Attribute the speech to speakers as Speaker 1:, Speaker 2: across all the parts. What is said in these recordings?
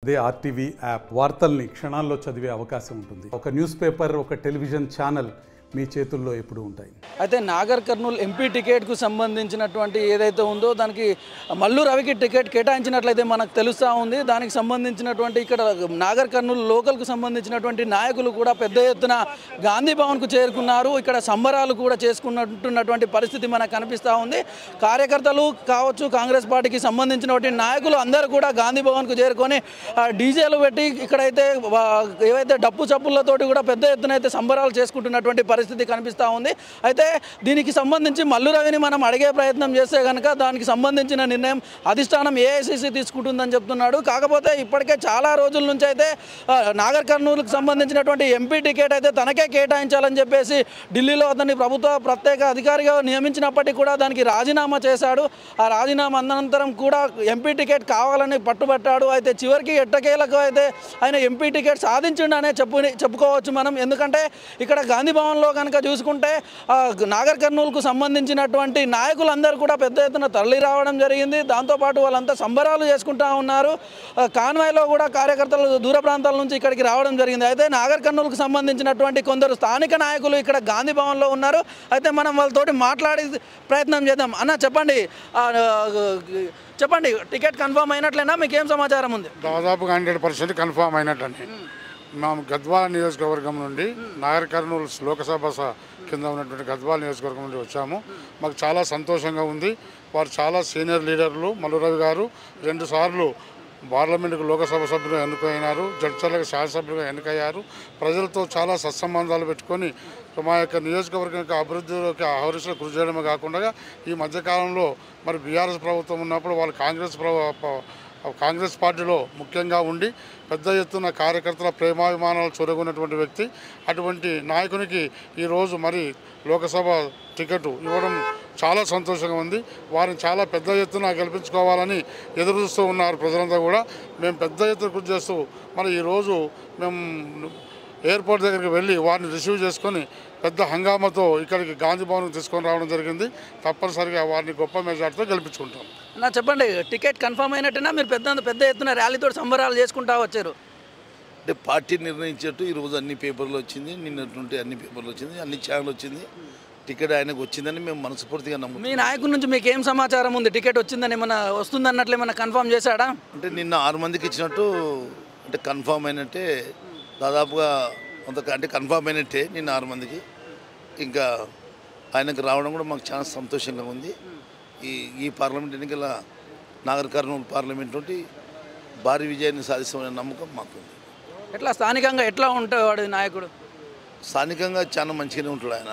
Speaker 1: అదే RTV app వార్తల్ని క్షణాల్లో చదివే అవకాశం ఉంటుంది. ఒక న్యూస్ పేపర్, ఒక టెలివిజన్ ఛానల్ మీ చేతుల్లో ఎప్పుడూ ఉంటాయి.
Speaker 2: అయితే నాగర్ కర్నూల్ ఎంపీ టికెట్కు సంబంధించినటువంటి ఏదైతే ఉందో దానికి మల్లు రవికి టికెట్ కేటాయించినట్లయితే మనకు తెలుస్తూ ఉంది. దానికి సంబంధించినటువంటి ఇక్కడ నాగర్ కర్నూల్ లోకల్కు సంబంధించినటువంటి నాయకులు కూడా పెద్ద ఎత్తున గాంధీ భవన్కు చేరుకున్నారు. ఇక్కడ సంబరాలు కూడా చేసుకున్నటువంటి పరిస్థితి మనకు కనిపిస్తూ ఉంది. కార్యకర్తలు కావచ్చు, కాంగ్రెస్ పార్టీకి సంబంధించినటువంటి నాయకులు అందరూ కూడా గాంధీ భవన్కు చేరుకొని డీజేలు పెట్టి ఇక్కడైతే ఏవైతే డప్పు చప్పులతోటి కూడా పెద్ద ఎత్తున అయితే సంబరాలు చేసుకుంటున్నటువంటి పరిస్థితి కనిపిస్తూ ఉంది. అయితే దీనికి సంబంధించి మల్లు రవిని మనం అడిగే ప్రయత్నం చేస్తే కనుక దానికి సంబంధించిన నిర్ణయం అధిష్టానం ఏఐసిసి తీసుకుంటుందని చెప్తున్నాడు. కాకపోతే ఇప్పటికే చాలా రోజుల నుంచి అయితే నాగర్ కర్నూలుకు సంబంధించినటువంటి ఎంపీ టికెట్ అయితే తనకే కేటాయించాలని చెప్పేసి ఢిల్లీలో అతన్ని ప్రభుత్వ ప్రత్యేక అధికారిగా నియమించినప్పటికీ కూడా దానికి రాజీనామా చేశాడు. ఆ రాజీనామా అనంతరం కూడా ఎంపీ టికెట్ కావాలని పట్టుబట్టాడు. అయితే చివరికి ఎట్టకేలకు అయితే ఆయన ఎంపీ టికెట్ సాధించిండనే చెప్పుకోవచ్చు మనం. ఎందుకంటే ఇక్కడ గాంధీ భవన్లో కనుక చూసుకుంటే నాగర్ కర్నూలుకు సంబంధించినటువంటి నాయకులందరూ కూడా పెద్ద ఎత్తున తరలి రావడం జరిగింది. దాంతోపాటు వాళ్ళంతా సంబరాలు చేసుకుంటూ ఉన్నారు. కాన్వాయ్లో కూడా కార్యకర్తలు దూర ప్రాంతాల నుంచి ఇక్కడికి రావడం జరిగింది. అయితే నాగర్ కర్నూలుకు సంబంధించినటువంటి కొందరు స్థానిక నాయకులు ఇక్కడ గాంధీ భవన్లో ఉన్నారు. అయితే మనం వాళ్ళతోటి మాట్లాడే ప్రయత్నం చేద్దాం. అన్న చెప్పండి, టికెట్ కన్ఫర్మ్ అయినట్లేనా? మీకు ఏం సమాచారం ఉంది?
Speaker 3: దాదాపుగా 100% కన్ఫర్మ్ అయినట్లండి. మేము గద్వాల నియోజకవర్గం నుండి నాగర్ కర్నూలు లోకసభ కింద ఉన్నటువంటి గద్వాల నియోజకవర్గం నుండి వచ్చాము. మాకు చాలా సంతోషంగా ఉంది. వారు చాలా సీనియర్ లీడర్లు. మల్లు రవి గారు 2 సార్లు పార్లమెంటుకు లోకసభ సభ్యులు ఎన్నికైనారు, జడ్చర్లకు శాసనసభ్యులుగా ఎన్నికయ్యారు. ప్రజలతో చాలా సత్సంబంధాలు పెట్టుకొని మా యొక్క నియోజకవర్గం యొక్క అభివృద్ధిలోకి అహర్నిశలు కృషి చేయడమే కాకుండా ఈ మధ్యకాలంలో మరి బీఆర్ఎస్ ప్రభుత్వం ఉన్నప్పుడు వాళ్ళు కాంగ్రెస్ పార్టీలో ముఖ్యంగా ఉండి పెద్ద ఎత్తున కార్యకర్తల ప్రేమాభిమానాలు చొరగొన్నటువంటి వ్యక్తి. అటువంటి నాయకునికి ఈరోజు మరి లోకసభ టికెట్ ఇవ్వడం చాలా సంతోషంగా ఉంది. వారిని చాలా పెద్ద ఎత్తున గెలిపించుకోవాలని ఎదురు చూస్తూ ఉన్నారు ప్రజలంతా కూడా. మేము పెద్ద ఎత్తున కృషి చేస్తూ మరి ఈరోజు మేము ఎయిర్పోర్ట్ దగ్గరికి వెళ్ళి వారిని రిసీవ్ చేసుకొని పెద్ద హంగామాతో ఇక్కడికి గాంధీ భవన్కి తీసుకొని రావడం జరిగింది. తప్పనిసరిగా వారిని గొప్ప మెజార్టీతో గెలిపించుకుంటాం.
Speaker 2: నా చెప్పండి, టికెట్ కన్ఫర్మ్ అయినట్టేనా? మీరు పెద్ద ఎత్తున ర్యాలీతో సంబరాలు చేసుకుంటా వచ్చారు.
Speaker 4: అంటే పార్టీ నిర్ణయించేట్టు ఈరోజు అన్ని పేపర్లు వచ్చింది, నిన్నటువంటి అన్ని పేపర్లు వచ్చింది, అన్ని ఛానల్ వచ్చింది. టికెట్ ఆయనకు వచ్చిందని మేము మనస్ఫూర్తిగా నమ్ముతాం.
Speaker 2: మీ నాయకుడి నుంచి మీకు ఏం సమాచారం ఉంది? టికెట్ వచ్చిందని ఏమన్నా వస్తుందన్నట్లు ఏమన్నా కన్ఫర్మ్ చేశాడా?
Speaker 4: అంటే నిన్న 6 మందికి ఇచ్చినట్టు అంటే కన్ఫర్మ్ అయినట్టే, దాదాపుగా అంటే కన్ఫర్మ్ అయినట్టే నిన్న 6 మందికి. ఇంకా ఆయనకు రావడం కూడా మాకు చాలా సంతోషంగా ఉంది. ఈ పార్లమెంట్ ఎన్నికల నాగర్ కర్నూలు పార్లమెంట్ నుండి భారీ విజయాన్ని సాధిస్తామనే నమ్మకం మాకు ఉంది.
Speaker 2: ఎట్లా స్థానికంగా ఎట్లా ఉంటాడు నాయకుడు?
Speaker 4: స్థానికంగా చాలా మంచిగానే ఉంటాడు. ఆయన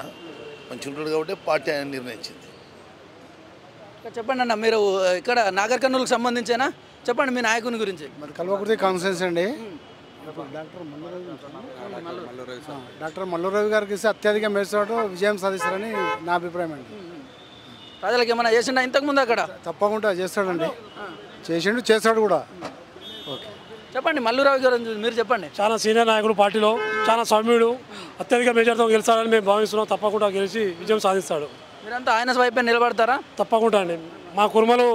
Speaker 4: మంచిగా ఉంటాడు కాబట్టి పార్టీ ఆయన నిర్ణయించింది.
Speaker 2: చెప్పండి అన్న, మీరు ఇక్కడ నాగర్ కర్నూలుకు సంబంధించేనా? చెప్పండి మీ నాయకుని గురించి.
Speaker 5: మరి కల్వకుర్తి కాన్ఫరెన్స్ అండి. డాక్టర్ మల్లు రవి గారికి ఇస్తే అత్యధిక మేరకు విజయం సాధిస్తారని నా అభిప్రాయం అండి.
Speaker 2: ప్రజలకు ఏమైనా చేసిండా ఇంతకుముందు? అక్కడ
Speaker 5: తప్పకుండా చేస్తాడండి, చేస్తాడు కూడా. ఓకే,
Speaker 2: చెప్పండి మల్లు రవి గారు మీరు చెప్పండి.
Speaker 6: చాలా సీనియర్ నాయకుడు, పార్టీలో చాలా సౌమ్యుడు, అత్యధిక మెజార్టీతో గెలిచారని మేము భావిస్తున్నాం. తప్పకుండా గెలిచి విజయం సాధిస్తాడు.
Speaker 2: మీరంతా ఆయన వైపే నిలబడతారా?
Speaker 6: తప్పకుండా అండి. మా కుర్మలు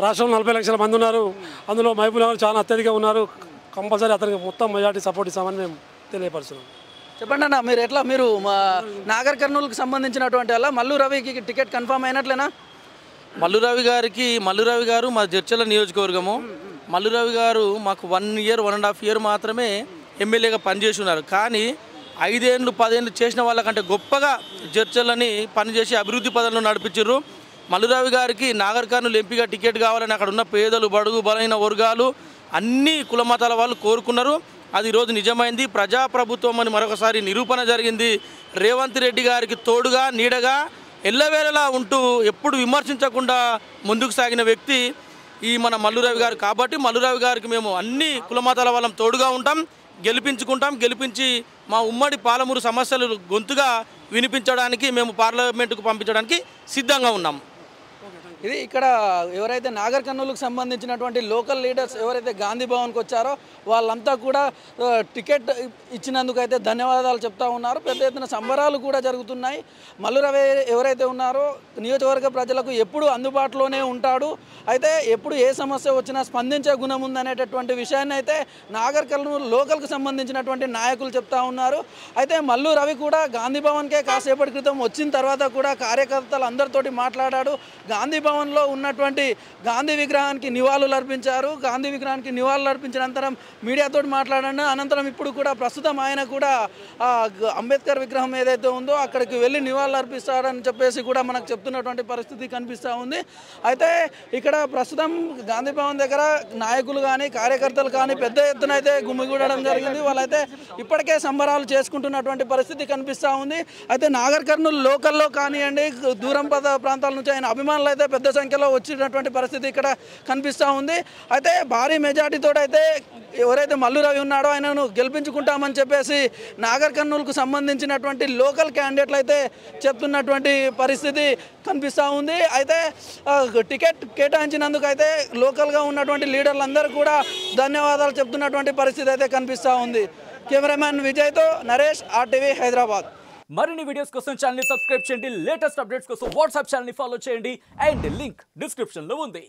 Speaker 6: రాష్ట్రంలో 40 లక్షల మంది ఉన్నారు. అందులో మహబూబ్ నగర్ చాలా అత్యధిక ఉన్నారు. కంపల్సరీ అతనికి మొత్తం మెజార్టీ సపోర్ట్ ఇస్తామని మేము తెలియపరుస్తున్నాం.
Speaker 2: చెప్పండి అన్న, మీరు మా నాగర్ కర్నూలుకు సంబంధించినటువంటి వల్ల మల్లు రవికి టికెట్ కన్ఫర్మ్ అయినట్లేనా?
Speaker 7: మల్లు రవి గారు మా జడ్చర్ల నియోజకవర్గము. మల్లు రవి గారు మాకు 1 year 1.5 year మాత్రమే ఎమ్మెల్యేగా పనిచేసి ఉన్నారు. కానీ 5 ఏళ్ళు 10 ఏళ్ళు చేసిన వాళ్ళకంటే గొప్పగా జడ్చర్లని పనిచేసి అభివృద్ధి పదంలో నడిపించారు. మల్లు రవి గారికి నాగర్ కర్నూలు ఎంపీగా టికెట్ కావాలని అక్కడ ఉన్న పేదలు, బడుగు బలైన వర్గాలు, అన్ని కుల మతాల వాళ్ళు కోరుకున్నారు. అది ఈరోజు నిజమైంది. ప్రజాప్రభుత్వం అని మరొకసారి నిరూపణ జరిగింది. రేవంత్ రెడ్డి గారికి తోడుగా నీడగా ఎల్లవేళలా ఉంటూ ఎప్పుడు విమర్శించకుండా ముందుకు సాగిన వ్యక్తి ఈ మన మల్లు రవి గారు. కాబట్టి మల్లు రవి గారికి మేము అన్ని కుల మతాల వాళ్ళం తోడుగా ఉంటాం, గెలిపించి మా ఉమ్మడి పాలమూరు సమస్యలు గొంతుగా వినిపించడానికి మేము పార్లమెంటుకు పంపించడానికి సిద్ధంగా ఉన్నాం.
Speaker 2: ఇది ఇక్కడ ఎవరైతే నాగర్ కర్నూలుకు సంబంధించినటువంటి లోకల్ లీడర్స్ ఎవరైతే గాంధీ భవన్కి వచ్చారో వాళ్ళంతా కూడా టికెట్ ఇచ్చినందుకు అయితే ధన్యవాదాలు చెప్తా ఉన్నారు. పెద్ద ఎత్తున సంబరాలు కూడా జరుగుతున్నాయి. మల్లు రవి ఎవరైతే ఉన్నారో నియోజకవర్గ ప్రజలకు ఎప్పుడు అందుబాటులోనే ఉంటాడు. అయితే ఎప్పుడు ఏ సమస్య వచ్చినా స్పందించే గుణం ఉందనేటటువంటి విషయాన్ని అయితే నాగర్ కర్నూలు లోకల్కి సంబంధించినటువంటి నాయకులు చెప్తా ఉన్నారు. అయితే మల్లు రవి కూడా గాంధీ భవన్కే కాసేపటి క్రితం వచ్చిన తర్వాత కూడా కార్యకర్తలు అందరితోటి మాట్లాడాడు. గాంధీ భవన్లో ఉన్నటువంటి గాంధీ విగ్రహానికి నివాళులు అర్పించారు. గాంధీ విగ్రహానికి నివాళులు అర్పించిన అనంతరం మీడియాతో మాట్లాడాను. అనంతరం ఇప్పుడు కూడా ప్రస్తుతం ఆయన కూడా అంబేద్కర్ విగ్రహం ఏదైతే ఉందో అక్కడికి వెళ్ళి నివాళులు అర్పిస్తాడని చెప్పేసి కూడా మనకు చెప్తున్నటువంటి పరిస్థితి కనిపిస్తూ ఉంది. అయితే ఇక్కడ ప్రస్తుతం గాంధీ భవన్ దగ్గర నాయకులు కానీ కార్యకర్తలు కానీ పెద్ద ఎత్తున అయితే గుమిగూడడం జరిగింది. వాళ్ళైతే ఇప్పటికే సంబరాలు చేసుకుంటున్నటువంటి పరిస్థితి కనిపిస్తూ ఉంది. అయితే నాగర్ కర్నూలు లోకల్లో కానివ్వండి దూరం ప్రాంతాల నుంచి ఆయన అభిమానులు అయితే పెద్ద సంఖ్యలో వచ్చినటువంటి పరిస్థితి ఇక్కడ కనిపిస్తూ ఉంది. అయితే భారీ మెజార్టీతో అయితే ఎవరైతే మల్లు రవి ఉన్నాడో ఆయనను గెలిపించుకుంటామని చెప్పేసి నాగర్ కర్నూలుకు సంబంధించినటువంటి లోకల్ క్యాండిడేట్లు అయితే చెప్తున్నటువంటి పరిస్థితి కనిపిస్తూ ఉంది. అయితే టికెట్ కేటాయించినందుకు అయితే లోకల్గా ఉన్నటువంటి లీడర్లందరూ కూడా ధన్యవాదాలు చెప్తున్నటువంటి పరిస్థితి అయితే కనిపిస్తూ ఉంది. కెమెరామ్యాన్ విజయ్తో నరేష్, RTV హైదరాబాద్.
Speaker 8: మరిన్ని వీడియోస్ కోసం ఛానల్ ని సబ్స్క్రైబ్ చేయండి. లేటెస్ట్ అప్డేట్స్ కోసం వాట్సాప్ ఛానల్ ని ఫాలో చేయండి. అండ్ లింక్ డిస్క్రిప్షన్ లో ఉంది.